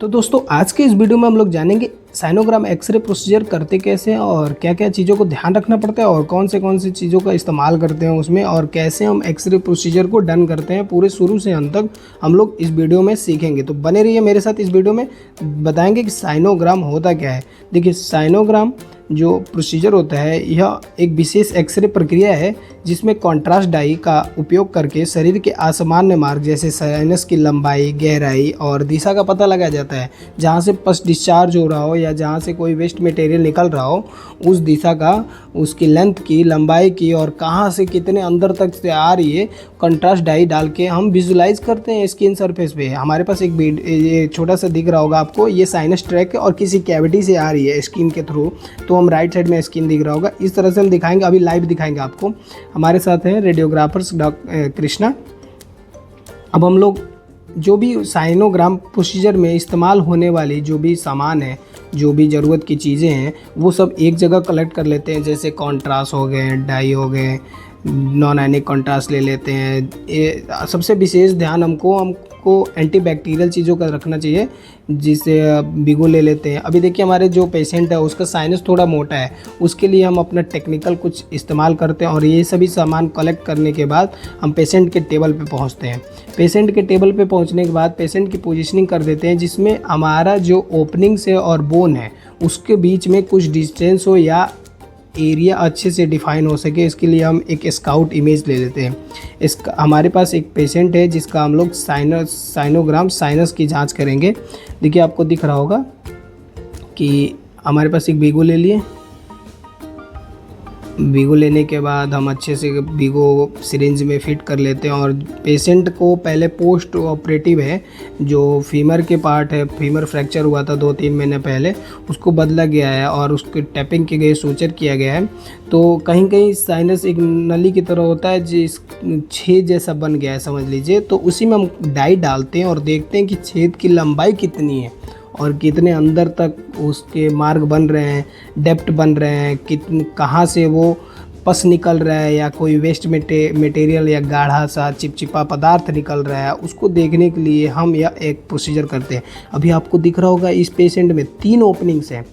तो दोस्तों आज के इस वीडियो में हम लोग जानेंगे साइनोग्राम एक्सरे प्रोसीजर करते कैसे हैं और क्या क्या चीज़ों को ध्यान रखना पड़ता है और कौन सी चीज़ों का इस्तेमाल करते हैं उसमें और कैसे हम एक्सरे प्रोसीजर को डन करते हैं। पूरे शुरू से अंत तक हम लोग इस वीडियो में सीखेंगे, तो बने रहिए मेरे साथ। इस वीडियो में बताएंगे कि साइनोग्राम होता क्या है। देखिए, साइनोग्राम जो प्रोसीजर होता है यह एक विशेष एक्सरे प्रक्रिया है जिसमें कॉन्ट्रास्ट डाई का उपयोग करके शरीर के असामान्य मार्ग जैसे साइनस की लंबाई, गहराई और दिशा का पता लगाया जाता है। जहाँ से पस डिस्चार्ज हो रहा हो या जहाँ से कोई वेस्ट मटेरियल निकल रहा हो, उस दिशा का, उसकी लेंथ की, लंबाई की और कहाँ से कितने अंदर तक से आ रही है, कंट्रास्ट डाई डाल के हम विजुलाइज करते हैं स्किन सरफेस पे। हमारे पास एक ये छोटा सा दिख रहा होगा आपको, ये साइनस ट्रैक है और किसी कैविटी से आ रही है स्किन के थ्रू। तो हम राइट साइड में स्किन दिख रहा होगा, इस तरह से हम दिखाएंगे, अभी लाइव दिखाएंगे आपको। हमारे साथ हैं रेडियोग्राफर्स कृष्णा। अब हम लोग जो भी साइनोग्राम प्रोसीजर में इस्तेमाल होने वाली जो भी सामान है, जो भी ज़रूरत की चीज़ें हैं, वो सब एक जगह कलेक्ट कर लेते हैं। जैसे कॉन्ट्रास्ट हो गए, डाई हो गए, नॉन आयनिक कॉन्ट्रास्ट ले लेते हैं। ये सबसे विशेष ध्यान हमको एंटीबैक्टीरियल चीज़ों का रखना चाहिए, जिसे वीगो ले लेते हैं। अभी देखिए, हमारे जो पेशेंट है उसका साइनस थोड़ा मोटा है, उसके लिए हम अपना टेक्निकल कुछ इस्तेमाल करते हैं और ये सभी सामान कलेक्ट करने के बाद हम पेशेंट के टेबल पे पहुंचते हैं। पेशेंट के टेबल पे पहुंचने के बाद पेशेंट की पोजीशनिंग कर देते हैं, जिसमें हमारा जो ओपनिंग्स है और बोन है उसके बीच में कुछ डिस्टेंस हो या एरिया अच्छे से डिफाइन हो सके। इसके लिए हम एक स्काउट इमेज ले लेते हैं। हमारे पास एक पेशेंट है जिसका हम लोग साइनोग्राम साइनस की जांच करेंगे। देखिए, आपको दिख रहा होगा कि हमारे पास एक वीगो ले लिए। वीगो लेने के बाद हम अच्छे से वीगो सिरिंज में फिट कर लेते हैं और पेशेंट को पहले पोस्ट ऑपरेटिव है, जो फीमर के पार्ट है, फीमर फ्रैक्चर हुआ था 2-3 महीने पहले, उसको बदला गया है और उसकी टैपिंग की गई, सूचर किया गया है। तो कहीं कहीं साइनस एक नली की तरह होता है, जिस छेद जैसा बन गया है समझ लीजिए। तो उसी में हम डाई डालते हैं और देखते हैं कि छेद की लंबाई कितनी है और कितने अंदर तक उसके मार्ग बन रहे हैं, डेप्थ बन रहे हैं, कितने कहाँ से वो पस निकल रहा है या कोई वेस्ट मटेरियल या गाढ़ा सा चिपचिपा पदार्थ निकल रहा है। उसको देखने के लिए हम यह एक प्रोसीजर करते हैं। अभी आपको दिख रहा होगा इस पेशेंट में 3 ओपनिंग्स हैं।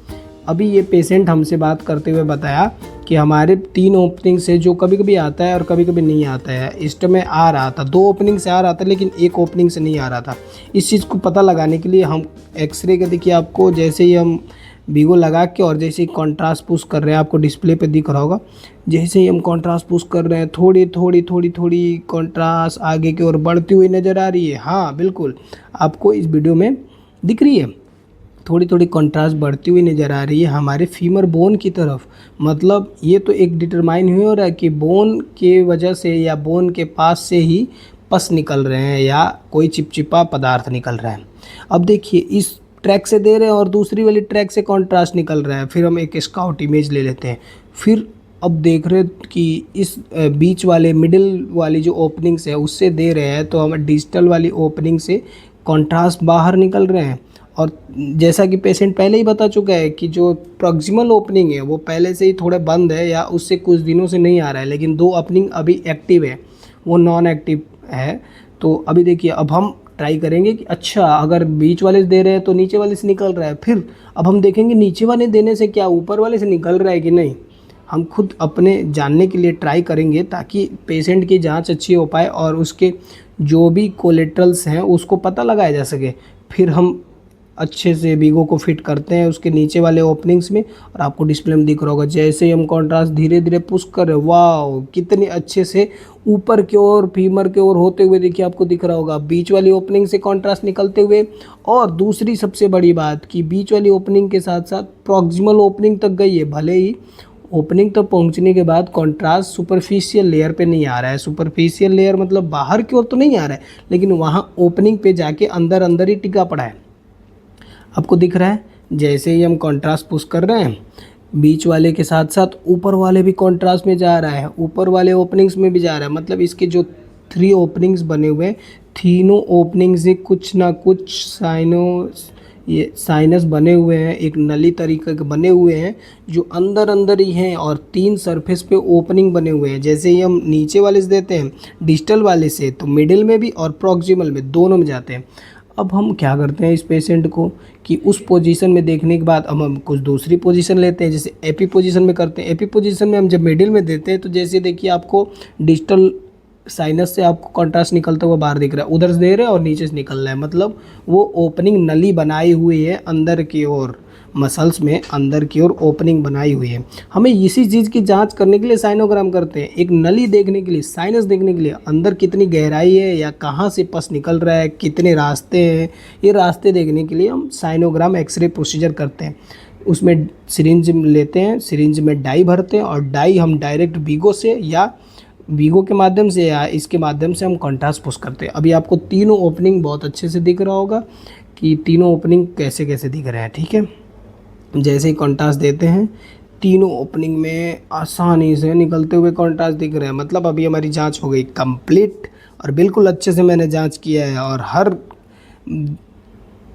अभी ये पेशेंट हमसे बात करते हुए बताया कि हमारे 3 ओपनिंग से जो कभी कभी आता है और कभी कभी नहीं आता है। इस टाइम में आ रहा था, 2 ओपनिंग से आ रहा था लेकिन 1 ओपनिंग से नहीं आ रहा था। इस चीज़ को पता लगाने के लिए हम एक्सरे का, देखिए आपको जैसे ही हम वीगो लगा के और जैसे ही कॉन्ट्रास्ट पुश कर रहे हैं, आपको डिस्प्ले पे दिख रहा होगा, जैसे ही हम कॉन्ट्रास्ट पुश कर रहे हैं थोड़ी थोड़ी कॉन्ट्रास्ट आगे की ओर बढ़ती हुई नज़र आ रही है। हाँ बिल्कुल, आपको इस वीडियो में दिख रही है, थोड़ी थोड़ी कंट्रास्ट बढ़ती हुई नज़र आ रही है हमारे फीमर बोन की तरफ। मतलब ये तो एक डिटरमाइन हो रहा है कि बोन के वजह से या बोन के पास से ही पस निकल रहे हैं या कोई चिपचिपा पदार्थ निकल रहा है। अब देखिए, इस ट्रैक से दे रहे हैं और दूसरी वाली ट्रैक से कंट्रास्ट निकल रहा है। फिर हम एक स्काउट इमेज ले लेते हैं। फिर अब देख रहे कि इस बीच वाले मिडिल वाली जो ओपनिंग्स है उससे दे रहे हैं, तो हम डिजिटल वाली ओपनिंग से कंट्रास्ट बाहर निकल रहे हैं। और जैसा कि पेशेंट पहले ही बता चुका है कि जो प्रॉक्सिमल ओपनिंग है वो पहले से ही थोड़े बंद है या उससे कुछ दिनों से नहीं आ रहा है, लेकिन 2 ओपनिंग अभी एक्टिव है, वो नॉन एक्टिव है। तो अभी देखिए, अब हम ट्राई करेंगे कि अच्छा, अगर बीच वाले से दे रहे हैं तो नीचे वाले से निकल रहा है। फिर अब हम देखेंगे नीचे वाले देने से क्या ऊपर वाले से निकल रहा है कि नहीं। हम खुद अपने जानने के लिए ट्राई करेंगे ताकि पेशेंट की जांच अच्छी हो पाए और उसके जो भी कोलेट्रल्स हैं उसको पता लगाया जा सके। फिर हम अच्छे से वीगो को फिट करते हैं उसके नीचे वाले ओपनिंग्स में और आपको डिस्प्ले में दिख रहा होगा जैसे ही हम कॉन्ट्रास्ट धीरे धीरे पुश कर रहे हैं, वाह कितने अच्छे से ऊपर की ओर फीमर के ओर होते हुए, देखिए आपको दिख रहा होगा बीच वाली ओपनिंग से कॉन्ट्रास्ट निकलते हुए। और दूसरी सबसे बड़ी बात कि बीच वाली ओपनिंग के साथ साथ प्रॉक्सिमल ओपनिंग तक गई है। भले ही ओपनिंग तक पहुंचने के बाद कॉन्ट्रास्ट सुपरफिशियल लेयर पे नहीं आ रहा है। सुपरफिशियल लेयर मतलब बाहर की ओर तो नहीं आ रहा है, लेकिन वहाँ ओपनिंग पे जाके अंदर अंदर ही टिका पड़ा है। आपको दिख रहा है जैसे ही हम कंट्रास्ट पुश कर रहे हैं, बीच वाले के साथ साथ ऊपर वाले भी कंट्रास्ट में जा रहा है, ऊपर वाले ओपनिंग्स में भी जा रहा है। मतलब इसके जो 3 ओपनिंग्स बने हुए हैं, तीनों ओपनिंग्स से कुछ ना कुछ साइनस बने हुए हैं, एक नली तरीके के बने हुए हैं जो अंदर अंदर ही हैं और 3 सरफेस पे ओपनिंग बने हुए हैं। जैसे ही हम नीचे वाले से देते हैं डिजिटल वाले से, तो मिडिल में भी और प्रॉक्सिमल में, दोनों में जाते हैं। अब हम क्या करते हैं इस पेशेंट को कि उस पोजीशन में देखने के बाद अब हम कुछ दूसरी पोजीशन लेते हैं, जैसे एपी पोजीशन में करते हैं। एपी पोजीशन में हम जब मिडिल में देते हैं तो जैसे देखिए आपको डिजिटल साइनस से आपको कंट्रास्ट निकलता हुआ बाहर दिख रहा है, उधर से दे रहे हैं और नीचे से निकल रहा है, मतलब वो ओपनिंग नली बनाई हुई है अंदर की ओर, मसल्स में अंदर की ओर ओपनिंग बनाई हुई है। हमें इसी चीज़ की जांच करने के लिए साइनोग्राम करते हैं, एक नली देखने के लिए, साइनस देखने के लिए, अंदर कितनी गहराई है या कहाँ से पस निकल रहा है, कितने रास्ते हैं, ये रास्ते देखने के लिए हम साइनोग्राम एक्सरे प्रोसीजर करते हैं। उसमें सिरिंज लेते हैं, सिरिंज में डाई भरते हैं और डाई हम डायरेक्ट वीगो से या वीगो के माध्यम से या इसके माध्यम से हम कंट्रास्ट पुश करते हैं। अभी आपको तीनों ओपनिंग बहुत अच्छे से दिख रहा होगा कि तीनों ओपनिंग कैसे कैसे दिख रहे हैं, ठीक है। जैसे ही कंट्रास्ट देते हैं तीनों ओपनिंग में आसानी से निकलते हुए कंट्रास्ट दिख रहे हैं, मतलब अभी हमारी जांच हो गई कंप्लीट और बिल्कुल अच्छे से मैंने जांच किया है और हर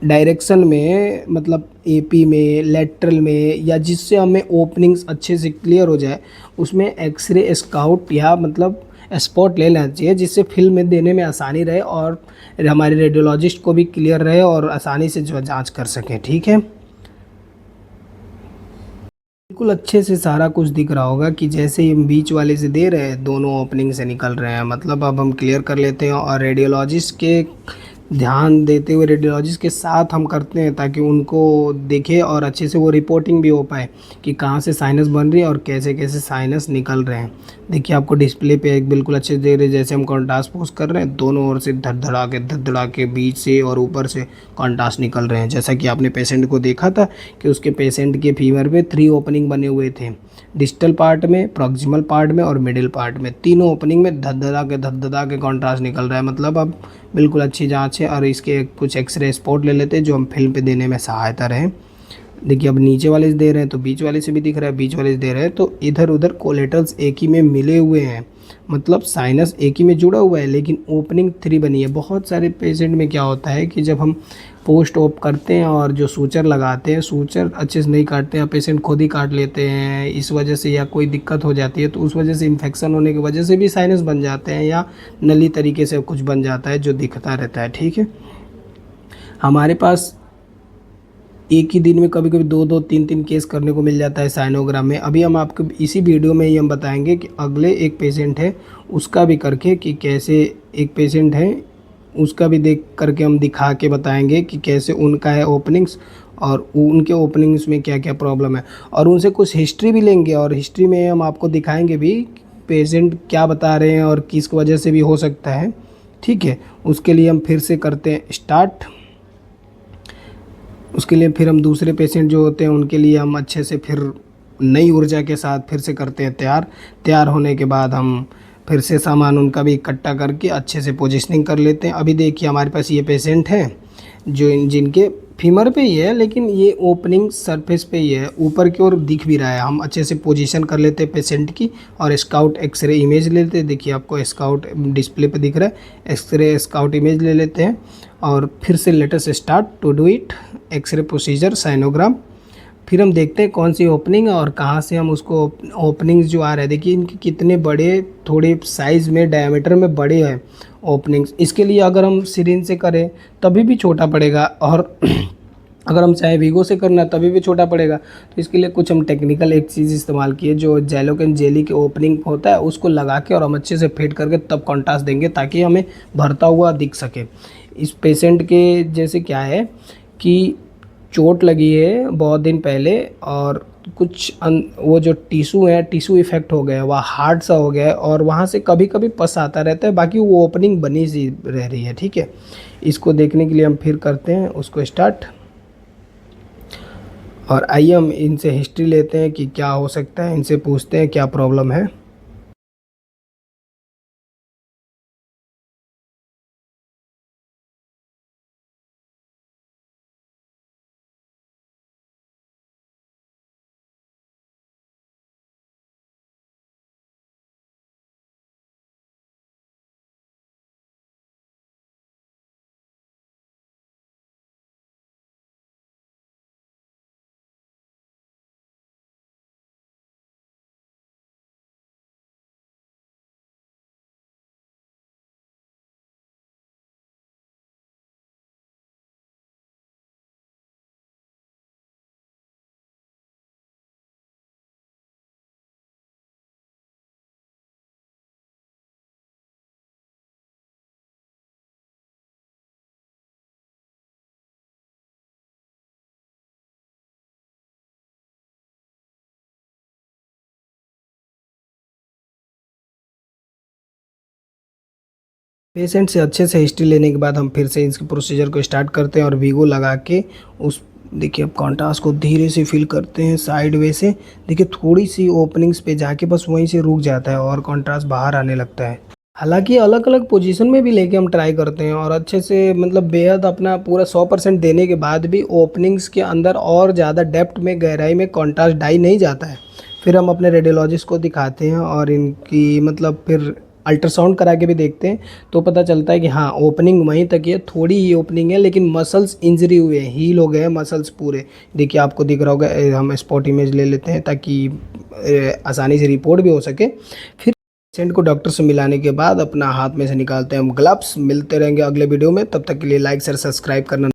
डायरेक्शन में, मतलब एपी में, लेटरल में, या जिससे हमें ओपनिंग्स अच्छे से क्लियर हो जाए उसमें एक्सरे स्काउट या मतलब स्पॉट ले लेना चाहिए, जिससे फिल्म में देने में आसानी रहे और हमारे रेडियोलॉजिस्ट को भी क्लियर रहे और आसानी से जो जांच कर सकें, ठीक है। बिल्कुल अच्छे से सारा कुछ दिख रहा होगा कि जैसे ही हम बीच वाले से दे रहे हैं दोनों ओपनिंग से निकल रहे हैं, मतलब अब हम क्लियर कर लेते हैं और रेडियोलॉजिस्ट के ध्यान देते हुए रेडियोलॉजिस्ट के साथ हम करते हैं ताकि उनको देखे और अच्छे से वो रिपोर्टिंग भी हो पाए कि कहाँ से साइनस बन रही है और कैसे कैसे साइनस निकल रहे हैं। देखिए आपको डिस्प्ले पे एक बिल्कुल अच्छे से दे रहे हैं, जैसे हम कंट्रास्ट पोज कर रहे हैं दोनों ओर से धड़ के बीच से और ऊपर से कंट्रास्ट निकल रहे हैं, जैसा कि आपने पेशेंट को देखा था कि उसके पेशेंट के फीमर पे 3 ओपनिंग बने हुए थे, डिस्टल पार्ट में, प्रॉक्सिमल पार्ट में और मिडिल पार्ट में, तीनों ओपनिंग में धद के कॉन्ट्रास्ट निकल रहा है। मतलब अब बिल्कुल अच्छी जांच है और इसके कुछ एक्सरे स्पॉट ले लेते हैं जो हम फिल्म पे देने में सहायता रहे। देखिए अब नीचे वाले से दे रहे हैं तो बीच वाले से भी दिख रहा है, बीच वाले से दे रहे हैं तो इधर उधर कोलेटरल्स एक ही में मिले हुए हैं, मतलब साइनस एक ही में जुड़ा हुआ है लेकिन ओपनिंग 3 बनी है। बहुत सारे पेशेंट में क्या होता है कि जब हम पोस्ट ऑप करते हैं और जो सूचर लगाते हैं, सूचर अच्छे से नहीं काटते हैं, पेशेंट खुद ही काट लेते हैं इस वजह से, या कोई दिक्कत हो जाती है तो उस वजह से इन्फेक्शन होने की वजह से भी साइनस बन जाते हैं या नली तरीके से कुछ बन जाता है जो दिखता रहता है, ठीक है। हमारे पास एक ही दिन में कभी कभी दो दो तीन तीन केस करने को मिल जाता है साइनोग्राम में। अभी हम आपको इसी वीडियो में ही हम बताएंगे कि अगले एक पेशेंट है उसका भी करके कि कैसे, एक पेशेंट है उसका भी देख करके हम दिखा के बताएंगे कि कैसे उनका है ओपनिंग्स और उनके ओपनिंग्स में क्या क्या प्रॉब्लम है, और उनसे कुछ हिस्ट्री भी लेंगे और हिस्ट्री में हम आपको दिखाएंगे भी पेशेंट क्या बता रहे हैं और किस वजह से भी हो सकता है, ठीक है। उसके लिए हम फिर से करते हैं स्टार्ट। उसके लिए फिर हम दूसरे पेशेंट जो होते हैं उनके लिए हम अच्छे से फिर नई ऊर्जा के साथ फिर से करते हैं तैयार। तैयार होने के बाद हम फिर से सामान उनका भी इकट्ठा करके अच्छे से पोजीशनिंग कर लेते हैं। अभी देखिए हमारे पास ये पेशेंट हैं जो जिनके फीमर पे ही है लेकिन ये ओपनिंग सरफेस पे ही है, ऊपर की ओर दिख भी रहा है। हम अच्छे से पोजीशन कर लेते हैं पेशेंट की और स्काउट एक्सरे इमेज ले लेते हैं। देखिए आपको स्काउट डिस्प्ले पे दिख रहा है, एक्सरे स्काउट इमेज ले लेते हैं और फिर से latest start to do it x-ray procedure sinogram. फिर हम देखते हैं कौन सी ओपनिंग है और कहाँ से हम उसको, ओपनिंग्स जो आ रहे हैं देखिए इनके कितने बड़े, थोड़े साइज़ में डायमीटर में बड़े हैं ओपनिंग्स। इसके लिए अगर हम सिरिंज से करें तभी भी छोटा पड़ेगा और अगर हम चाहे वीगो से करना तभी भी छोटा पड़ेगा। तो इसके लिए कुछ हम टेक्निकल एक चीज़ इस्तेमाल किए जो जेलोकेन जेली के ओपनिंग होता है उसको लगा के और हम अच्छे से फिट करके तब कॉन्ट्रास्ट देंगे ताकि हमें भरता हुआ दिख सके। इस पेशेंट के जैसे क्या है कि चोट लगी है बहुत दिन पहले और कुछ वो जो टिश्यू है, टिश्यू इफेक्ट हो गया है, वह हार्ड सा हो गया है और वहाँ से कभी कभी पस आता रहता है, बाकी वो ओपनिंग बनी सी रह रही है, ठीक है। इसको देखने के लिए हम फिर करते हैं उसको स्टार्ट और आइए हम इनसे हिस्ट्री लेते हैं कि क्या हो सकता है, इनसे पूछते हैं क्या प्रॉब्लम है। पेशेंट से अच्छे से हिस्ट्री लेने के बाद हम फिर से इसके प्रोसीजर को स्टार्ट करते हैं और वीगो लगा के उस देखिए अब कॉन्ट्रास्ट को धीरे से फिल करते हैं साइड वे से। देखिए थोड़ी सी ओपनिंग्स पे जाके बस वहीं से रुक जाता है और कॉन्ट्रास्ट बाहर आने लगता है। हालांकि अलग अलग पोजीशन में भी लेके हम ट्राई करते हैं और अच्छे से मतलब बेहद अपना पूरा 100% देने के बाद भी ओपनिंग्स के अंदर और ज़्यादा डेप्थ में गहराई में कॉन्ट्रास्ट डाई नहीं जाता है। फिर हम अपने रेडियोलॉजिस्ट को दिखाते हैं और इनकी मतलब फिर अल्ट्रासाउंड करा के भी देखते हैं तो पता चलता है कि हाँ ओपनिंग वहीं तक है, थोड़ी ही ओपनिंग है लेकिन मसल्स इंजरी हुए हैं, हील हो गए हैं मसल्स पूरे। देखिए आपको दिख रहा होगा, हम स्पॉट इमेज ले लेते हैं ताकि आसानी से रिपोर्ट भी हो सके। फिर पेशेंट को डॉक्टर से मिलाने के बाद अपना हाथ में से निकालते हैं हम ग्लव्स। मिलते रहेंगे अगले वीडियो में, तब तक के लिए लाइक शेयर सब्सक्राइब करना